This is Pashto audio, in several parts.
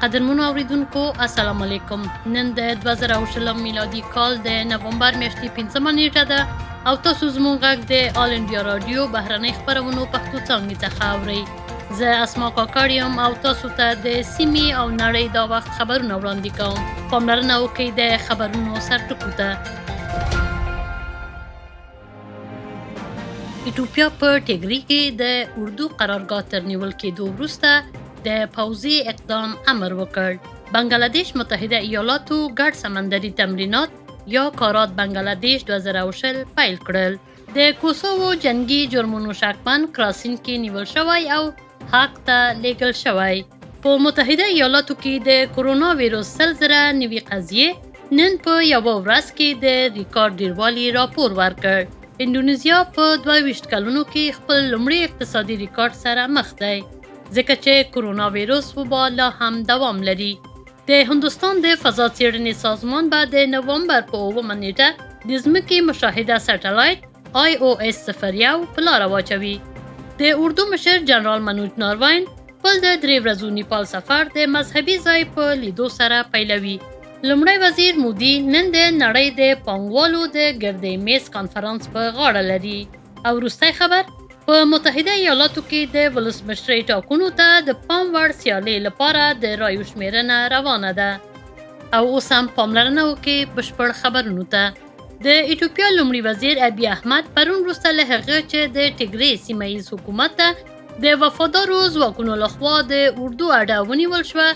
قدرمنو اوریدونکو السلام علیکم. نن د 2020 میلادي کال د نومبر میاشتې 15 نیټه ده او تاسو زموږ غږ د آل انډیا رادیو بهرنۍ خپرونو پښتو څانګې څخه اورئ. زه اسما کاکړ یم او تاسو ته د سیمې او نړۍ دا وخت خبرونه وړاندې کوم. پاملرنه وکړئ د خبرونو سرټکو ته. ایتوپیا په ټیګري کې د اردو قرارګاه تر نیول کېدو وروسته د پوځي اقدام امر وکړ. بنگلادیش متحده ایالاتو ګډ سمندري تمرینات یا کارات بنگلادیش 2020 پیل کړل. د کوسوو جنگي جرمونو شکمن کراسینکي نیول شوی او حق ته لیږل شوی. په متحده ایالاتو کې د کرونا ویروس 100,000 نوي قضیې نن په یوه ورځ کې د ریکارډ ډیروالي راپور ورکړ. اندونیزیا په 22 کلونو کې خپل لومړی اقتصادي ریکارډ سره مخ دی، ځکه چې کرونا ویروس وبا لا هم دوام لري. د هندوستان د فضا څېړنې سازمان به د نومبر په 9 نیټه د ځمکې مشاهده سټلایټ IOS 01 په لاره واچوي. د اردو مشر جنرال منوج ناروین خپل د 3 ورځو نیپال سفر د مذهبي ځای په لیدو سره پیلوي. لومړی وزیر مودي نن د نړۍ د پانګوالو د ګردې میز کانفرنس په غاړه لري. او وروستی خبر په متحده ایالاتو کې د ولسمشرۍ ټاکنو ته د پام وړ سیالۍ لپاره د رایو شمیرنه روانه ده. او اوس هم پاملرنه وکړئ بشپړ خبرونو ته. د ایتوپیا لومړي وزیر ابي احمد پرون وروسته له هغه چې د ټیګري سیمه ییز حکومت ته د وفادارو ځواکونو لخوا د اردو اډه ونیول شوه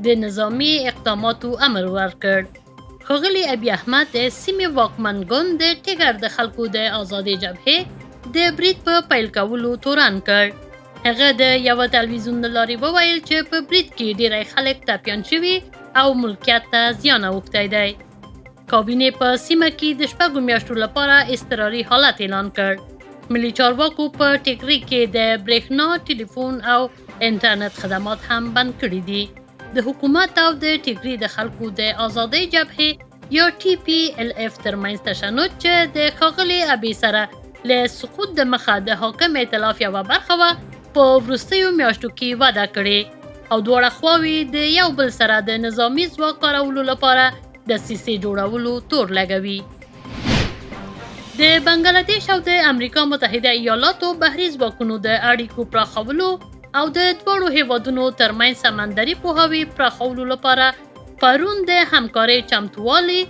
د نظامي اقداماتو امر ورکړ. ښاغلي ابي احمد د سیمې واکمن ګوند د ټیګر د خلکو د آزادۍ جبهې د برید په پیل کولو تورن کړ. هغه د یوه تلویزیون له لارې وویل چې په برید کې ډیری خلک ټپیان شوي او ملکیت ته زیان اوښتی دی. کابینې په سیمه کې د 6 میاشتو لپاره اضطراري حالت اعلان کړ. ملي چارواکو په ټیګري کې د برېښنا، ټلیفون او انټرنیټ خدمات هم بند کړي دي. د حکومت او د ټیګري د خلکو د آزادۍ جبهې یا TPLF ترمنځ تشنج چې د ښاغلي ابي سره له سقوط د مخه د حاکم ائتلاف یوه برخه وه په وروستیو میاشتو کې وده کړې او دواړه خواوې د یو بل سره د نظامي ځواک کارولو لپاره دسیسې جوړولو تور لګوي. د بنگلادیش او د امریکا متحده ایالاتو بحري ځواکونو د اړیکو پراخولو او د دواړو هیوادونو ترمنځ سمندري پوهاوي پراخولو لپاره پرون د همکارۍ چمتووالي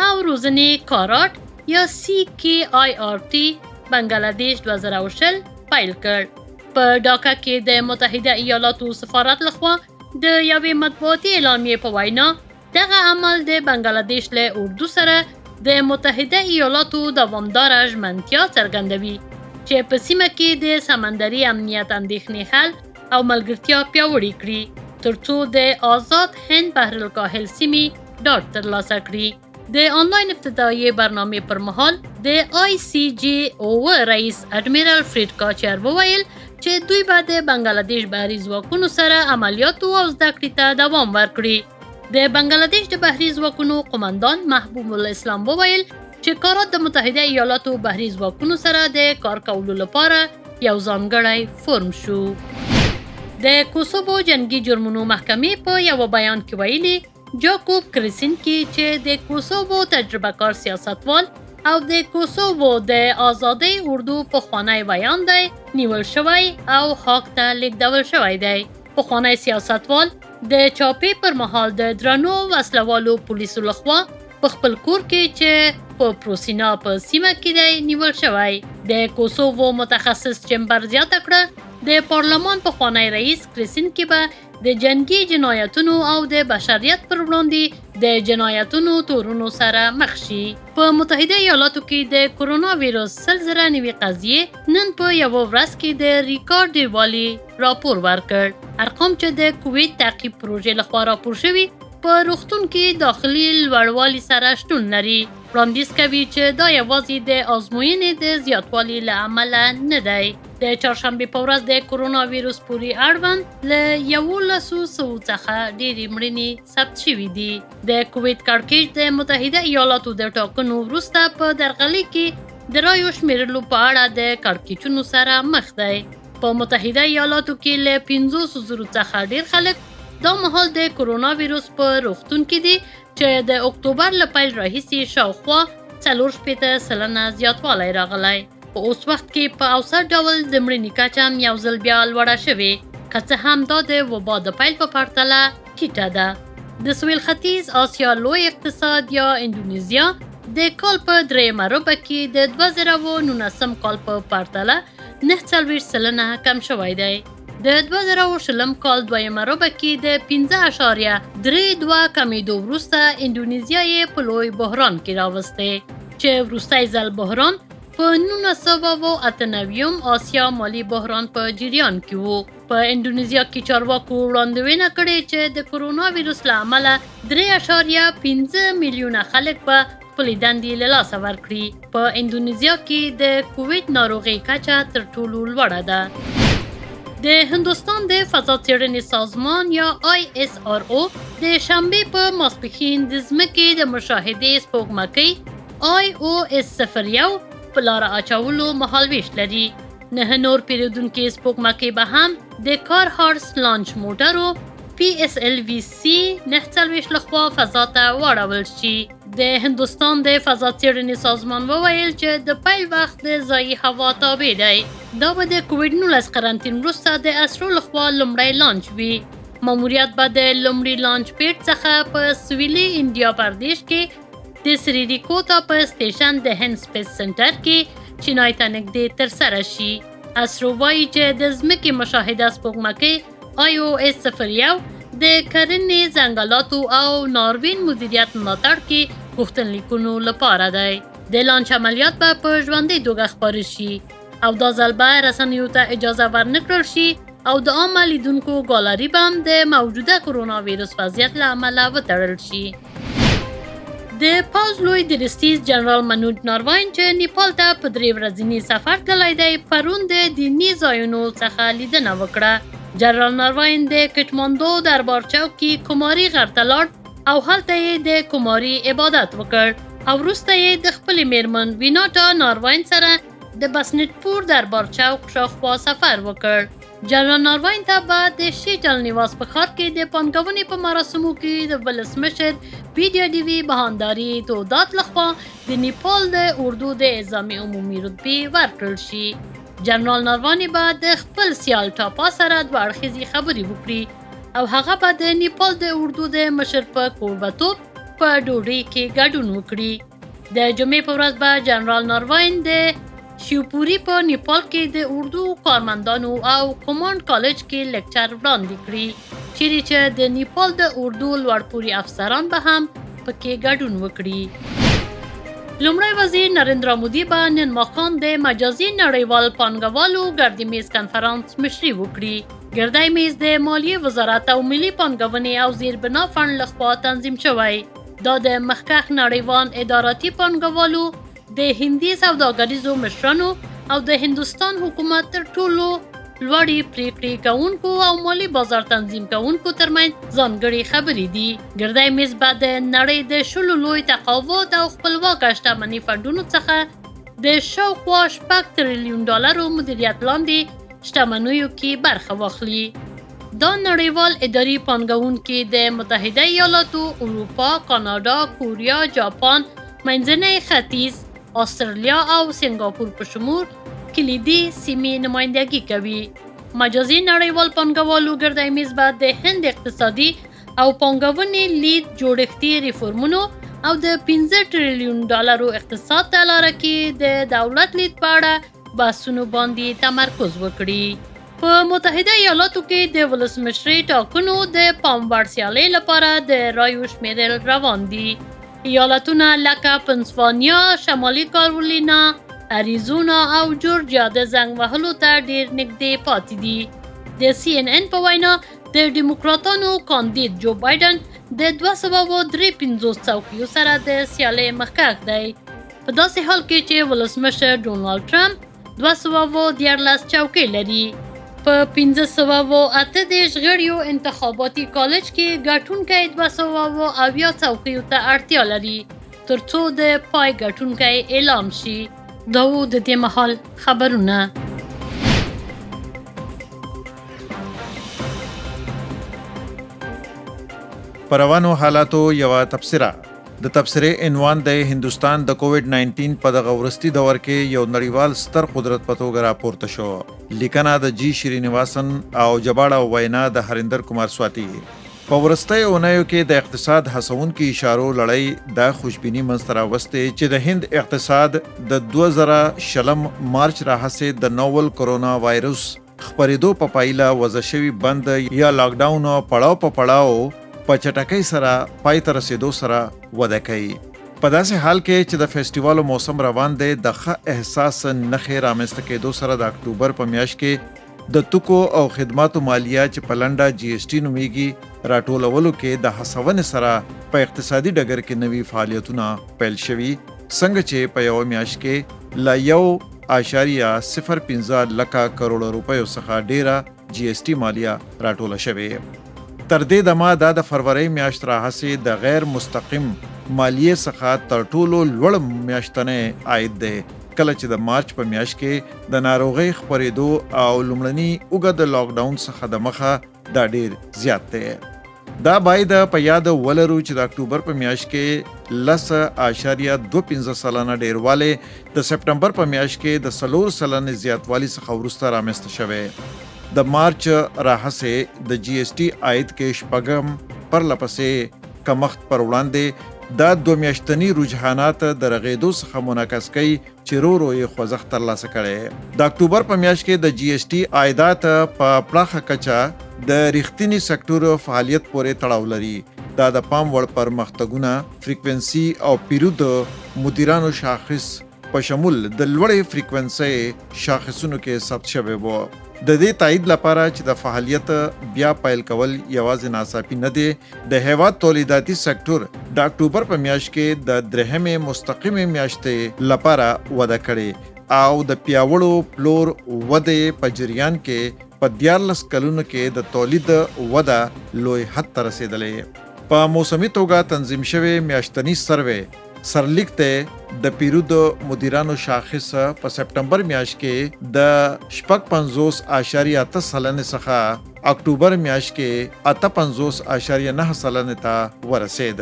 او روزنې کارات یا CKIRT بنگلادیش 2020 پیل کړ. په ډاکا کې د متحده ایالاتو سفارت لخوا د یوې مطبوعاتي اعلامیې په وینا دغه عمل د بنگلادیش له اردو سره د متحده ایالاتو دوامداره ژمنتیا څرګندوي چې په سیمه کې د سمندري امنیت اندېښنې حل او ملګرتیا پیاوړې کړي ترڅو د آزاد هند بحرالکاهل سیمې ډاډ ترلاسه کړي. د آنلاین افتتاحیې برنامې پر مهال د ICJO رئیس اډمیرال فرید کاچر وویل چې دوی به د بنگلادیش بحري ځواکونو سره عملیاتو او زده کړې ته دوام ورکړي. د بنگلادیش د بحري ځواکونو قماندان محبوب الاسلام وویل چې کارات د متحده ایالاتو بحري ځواکونو سره د کار کولو لپاره یو ځانګړی فورم شو. د کوسوو جنگي جرمونو محکمې په یو بیان کې ویلي جاکوب کراسینکي چې د کوسوو تجربه کار سیاستوال او د کوسوو د آزادۍ اردو پخوانی ویان دی نیول شوی او حق ته لیږدول شوی دی. پخوانی سیاستوال د چاپې پر مهال د درنو وسلوالو پولیسو لخوا په خپل کور کې چې په پروسینا په سیمه کې دی نیول شوی. د کوسوو متخصص چمبر زیاته کړه د پارلمان پخوانی رئیس کراسینکي به د جنگي جنایتونو او د بشریت پر وړاندې د جنایتونو تورونو سره مخ شي. په متحده ایالاتو کې د کرونا ویروس 100,000 نوي قضیې نن په یوه ورځ کې د ریکارډ ډیروالي راپور ورکړ. ارقام چې د کووید تعقیب پروژې لخوا راپور شوي په روغتون کې داخلي لوړوالي سره شتون لري. وړاندیز کوي چې دا یوازې د ازموینې د زیاتوالي له امله نه دی. د چهارشنبې په ورځ د کرونا ویروس پورې اړوند له 1100 څخه ډېرې مړینې ثبت شوي دي. د کووید کړکېچ د متحده ایالاتو د ټاکنو وروسته په درغلي کې د رایو شمیرلو په اړه د کړکېچونو سره مخ دی. په متحده ایالاتو کې له 500,000 څخه ډېر خلک دا مهال د کرونا ویروس په روغتون کې دی چې د اکتوبر له پیل راهیسې شاوخوا 40% زیاتوالی راغلی. په اوس وخت کې په اوسط ډول د مړینې کچه هم یو ځل بیا لوړه شوې، که څه هم دا د وبا د پیل په پرتله ټیټه ده. د سویل ختیځ آسیا لوی اقتصاد یا اندونیزیا د کال په درېیمه ربع کې د 2019 کال په پرتله 49% کم شوی دی. د 2020 کال دویمه ربع کې د 15.32 کمیدو وروسته اندونیزیا یې په لوی بحران کې راوستی چې وروستی ځل بحران په 1998 آسیا مالی بحران په جریان کې وو. په اندونیزیا کې چارواکو وړاندوینه کړې چې د کرونا ویروس له امله 3.15 میلیونه خلک به خپلې دندې له لاسه ورکړي. په اندونیزیا کې د کوویډ ناروغۍ کچه تر ټولو لوړه ده. د هندوستان د فضا څېړنې سازمان یا ISRO د شنبې په ماسپښین د ځمکې د مشاهدې سپوږمکۍ IOS-01 په لاره اچولو مهالویش لري. 9 نور پیرودونکي سپوږمکۍ به هم د کار هارس لانچ موټرو PSLV-C 49 لخوا فضا ته واړول شي. د هندوستان د فضا څېړنې سازمان وویل چې د پیل وخت د ځایي هوا تابع دی. دا به د کوویډ-19 قرنطین وروسته د اسرو لخوا لومړی لانچ وي. ماموریت به د لومړي لانچ پیډ څخه په سویلي انډیا پردیش کې د سریریکوتا په سټیشن د هند سپیس سنټر کې چینای ته نږدې ترسره شي. اسرو وایي چې د ځمکې مشاهده سپوږمکۍ IOS-01 د کرنې، ځنګلاتو او ناورین مدیریت ملاتړ کې غوښتنلیکونو لپاره دی. د لانچ عملیات به په ژوندۍ توګه خپاره شي او دا ځل به رسنیو ته اجازه ورنکړل شي او د عامه لیدونکو ګالري به هم د موجوده کرونا ویروس وضعیت له امله وتړل شي. د پوځ لوی درستیز جنرال منوج ناروین چې نیپال ته په 3 ورځني سفر تللی دی، پرون د دیني ځایونو څخه لیدنه وکړه. جنرال ناروین د کټماندو دربار چوک کې کماري غر ته لاړ او هلته یې د کماري عبادت وکړ او وروسته یې د خپلې میرمن ویناټا ناروین سره د بسنټپور دربار چوک شاوخوا سفر وکړ. جنرال ناروین ته به د شیټل نیواز په ښار کې د پانګونې په مراسمو کې د ولسمشر BJDV بهانداري تودات لخوا د نیپال د اردو د اعزامي عمومي رتبې ورکړل شي. جنرال ناروین به د خپل سیال ټاپا سره دوه اړخیزې خبرې وکړي او هغه به د نیپال د اردو د مشر په کوربتوب په ډوډۍ کې ګډون وکړي. د جمعې په ورځ به جنرال ناروین د شیوپوري په نیپال کې د اردو کارمندانو او کمانډ کالج کې لیکچر وړاندې کړي، چیرې چې د نیپال د اردو لوړپوړي افسران به هم پکې ګډون وکړي. لومړی وزیر نریندرا مودي به نن ماښام د مجازي نړیوال پانګوالو ګردي میز کنفرانس مشري وکړي. ګردی میز د مالیې وزارت او ملي پانګونې او زیربنا فنډ لخوا تنظیم شوی. دا د مخکښ نړیوال اداراتي پانګوالو، د هندي سوداګریزو مشرانو او د هندوستان حکومت تر ټولو لوړې پریکړې کوونکو او مالي بازار تنظیم کوونکو ترمنځ ځانګړې خبرې دي. ګردی میز به د نړۍ د شلو لوی تقاوت او خپلواکه شتمنۍ فنډونو څخه د شاوخوا 6 تریلیون ډالرو مدیریت لاندې شتمنیو کې برخه واخلي. دا نړیوال اداري پانګونکي د متحده ایالاتو، اروپا، کاناډا، کوریا، جاپان، منځنی ختیځ، استرالیا او سنگاپور په شمول کلیدي سیمې نمایندګي کوي. مجازي نړیوال پانګوالو ګردی میز به د هند اقتصادي او پانګونې لید جوړښتي ریفورمونو او د 15 تریلیون ډالرو اقتصاد ته لاره کې د دولت لید په اړه بحثونو باندې تمرکز وکړي. په متحده ایالاتو کې د ولسمشرۍ ټاکنو د پام وړ سیالۍ لپاره د رایو شمیرل روان دي. ایالتونه لکه پنسلوانیا، شمالي کارولینا، اریزونا او جورجیا د زنګ وهلو ته ډیر نږدې پاتې دي. د CNN په وینا د ډیموکراتانو کاندید جو بایدن د 253 څوکیو سره د سیالۍ مخکښ دی، په داسې حال کې چې ولسمشر ډونالډ ټرمپ 214 چوکۍ لري. په 1538 غړیو انتخاباتي کالج کې ګټونکی 270 څوکیو ته اړتیا لري ترڅو د پای ګټونکی اعلان شي. دا و د دې مهال خبرونه. په روانو حالاتو یوه تبصره. د تبصرې عنوان د هندوستان د کووډ 19 په دغه ورستي دور کې یو نړیوال ستر قدرت په توګه راپورته شو. لیکنه د جی شرینیواسن او جباړه وینا د هریندر کمار سواتی. په ورستۍ اونیو کې د اقتصاد هڅونکو اشارو لړۍ دا خوشبیني منځته راوستې چې د هند اقتصاد د 2020 مارچ راهیسې د نوول کرونا وایرس خپرېدو په پایله وضع شوي بند یا لاکډاون پړاو په پړاو په چټکۍ سره پای ته رسېدو سره وده کوي. په داسې حال کې چې د فیسټیوالو موسم روان دی، د ښه احساس نښې رامنځته کېدو سره د اکتوبر په میاشت کې د توکو او خدماتو مالیه چې په لنډه جی اس ټي نومیږي راټولولو کې د هڅونې سره په اقتصادي ډګر کې نوي فعالیتونه پیل شوي، څنګه چې په یوه میاشت کې له 1.05 لکه کروڑ روپیو څخه ډیره جی اس ټي مالیه راټوله شوې. تر دې دمه دا د فروری میاشت راهیسې د غیر مستقیم مالیې څخه تر ټولو لوړ میاشتنی عاید دی، کله چې د مارچ په میاشت کې د ناروغۍ خپرېدو او لومړني اوږد لاکډاون څخه د مخه دا ډیر زیات دی. دا باید په یاد ولرو چې د اکتوبر په میاشت کې 10.25 سلنه ډیروالی د سپټمبر په میاشت کې د 4 سلنه زیاتوالی څخه وروسته رامنځته شوی. د مارچ راهیسې د جی اس ټي عاید کې شپږم پرلپسې کمښت پر وړاندې دا 2 میاشتني رجحانات د رغېدو څخه منعکس کوي چې رو یې خوځښت ترلاسه کړی. د اکتوبر په میاشت کې د جی اس ټي عایدات په پراخه کچه د ریښتیني سکتور فعالیت پورې تړاو لري. دا د پام وړ پرمختګونه فریکوینسي او پیرود مدیرانو شاخص په شمول د لوړې فریکوینسي شاخصونو کې ثبت شوی و. د دې تایید لپاره چې د فعالیت بیا پیل کول یوازې ناڅاپي نه دی، د هیواد تولیداتي سکتور د اکتوبر په میاشت کې د درهمې مستقیمې میاشتې لپاره وده کړې او د پیاوړو پلور ودې په جریان کې په 14 کلونو کې د تولید وده لوی حد ته رسېدلې. په موسمي توګه تنظیم شوی میاشتنی سروې سرلیک ته د پیرود مدیرانو شاخص په سپټمبر میاشت کې د 55.8 سلنه څخه اکتوبر میاشت کې 58.9 سلنه ته ورسید.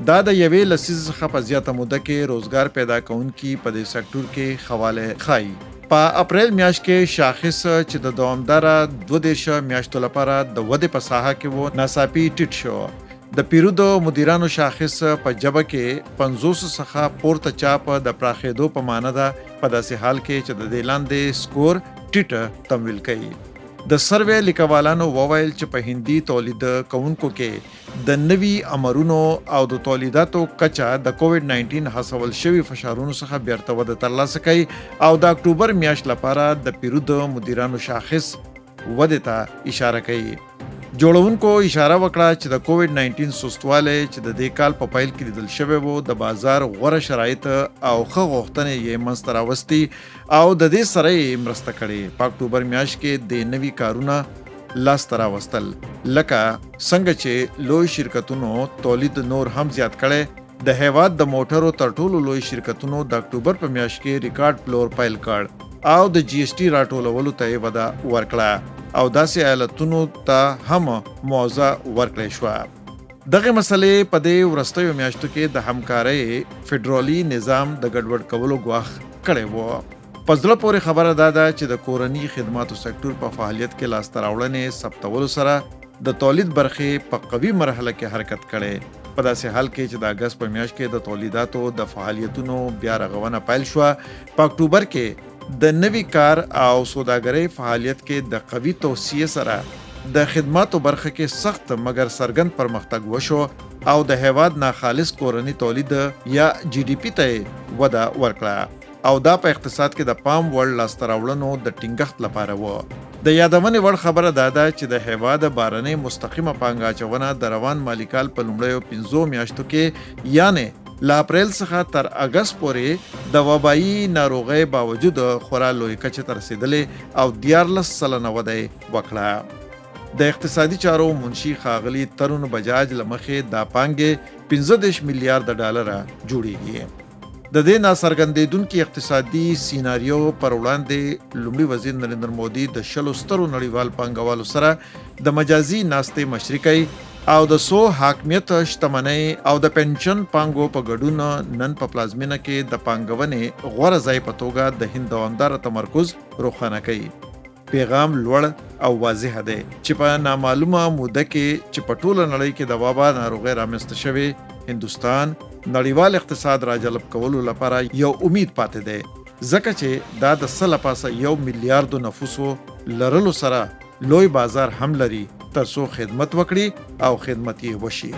دا د یوې لسیزې څخه په زیاته موده کې روزګار پیدا کوونکي په دې سکتور کې حواله خای. په اپریل میاشت کې شاخص چې د دوامداره 22 میاشتو لپاره د ودې په ساحه کې وو ناڅاپي ټیټ شو. د پیرودو مدیرانو شاخص په جبه کې 50 څخه پورته چاپ د پراخېدو په معنی ده، په داسې حال کې چې د دې لاندې سکور ټیټ تمویل کوي. د سروې لیکوالانو وویل چې په هندي تولید کوونکو کې د نوي امرونو او د تولیداتو کچه د کووډ 19 حاصل شوي فشارونو څخه بیرته وده ترلاسه کوي او د اکتوبر میاشت لپاره د پیرود مدیرانو شاخص وده ته اشاره کوي. جوړونکو اشاره وکړه چې د کووډ 19 سستوالی چې د دې کال په پیل کې لیدل شوی وو د بازار غوره شرایط او ښه غوښتنې یې منځته راوستي او د دې سره یې مرسته کړې. په اکتوبر میاشت کې د نوي کارونه لاسته راوستل، لکه څنګه چې لوی شرکتونو تولید نور هم زیات کړی. د هیواد د موټرو تر ټولو لوی شرکتونو د اکتوبر په میاشت کې ریکارډ پلور پیل کړ او د جی اس ټي راټولولو ته یې وده ورکړه او داسې ایالتونو ته هم موضوع ورکړی شوه. دغه مسلې په دې وروستیو میاشتو کې د همکارۍ فدرالي نظام د ګډوډ کولو ګواښ کړی و. په زړه پورې خبره دا ده چې د کورني خدماتو سکتور په فعالیت کې لاسته راوړنې ثبتولو سره د تولید برخې په قوي مرحله کې حرکت کړی. په داسې حال کې چې د اګست په میاشت کې د تولیداتو د فعالیتونو بیا رغونه پیل شوه، په اکتوبر کې د نوي کار او سوداګرۍ فعالیت کې د قوي توسعې سره د خدماتو برخه کې سخت مګر څرګند پرمختګ وشو او د هیواد ناخالص کورني تولید یا جی ډي پی ته وده ورکړه او دا په اقتصاد کې د پام وړ لاسته راوړنو د ټینګښت لپاره و. د یادونې وړ خبره دا ده چې د هیواد بهرنۍ مستقیمه پانګه اچونه د روان مالي کال په لومړیو 5 میاشتو کې یعنی له اپریل څخه تر اګست پورې د وبایي ناروغۍ باوجود خورا لوی کچې ته رسېدلې او 14 سلنه وده وکړه. د اقتصادي چارو منشي ښاغلي ترون بجاج له مخې دا پانګې 15 میلیارډ ډالره جوړیږي. د دې ناڅرګندېدونکي اقتصادي سیناریو پر وړاندې لومړي وزیر نریندر مودي د 10 سترو نړیوال پانګوالو سره د مجازي ناستې مشري کوي او د سو حاکمیت شتمنۍ او د پنشن پانګو په ګډون نن په پلازمینه کې د پانګونې غوره ځای په توګه د هند دوامداره تمرکز روښانه کوي. پیغام لوړ او واضح دی چې په نامعلومه موده کې چې په ټوله نړۍ کې د وبا ناروغۍ رامنځته شوې، هندوستان نړیوال اقتصاد راجلب کولو لپاره یو امید پاتې دی، ځکه چې دا د څه لپاسه 1 میلیارډ نفوسو لرلو سره لوی بازار هم لري ترڅو خدمت وکړي او خدمت یې وشي.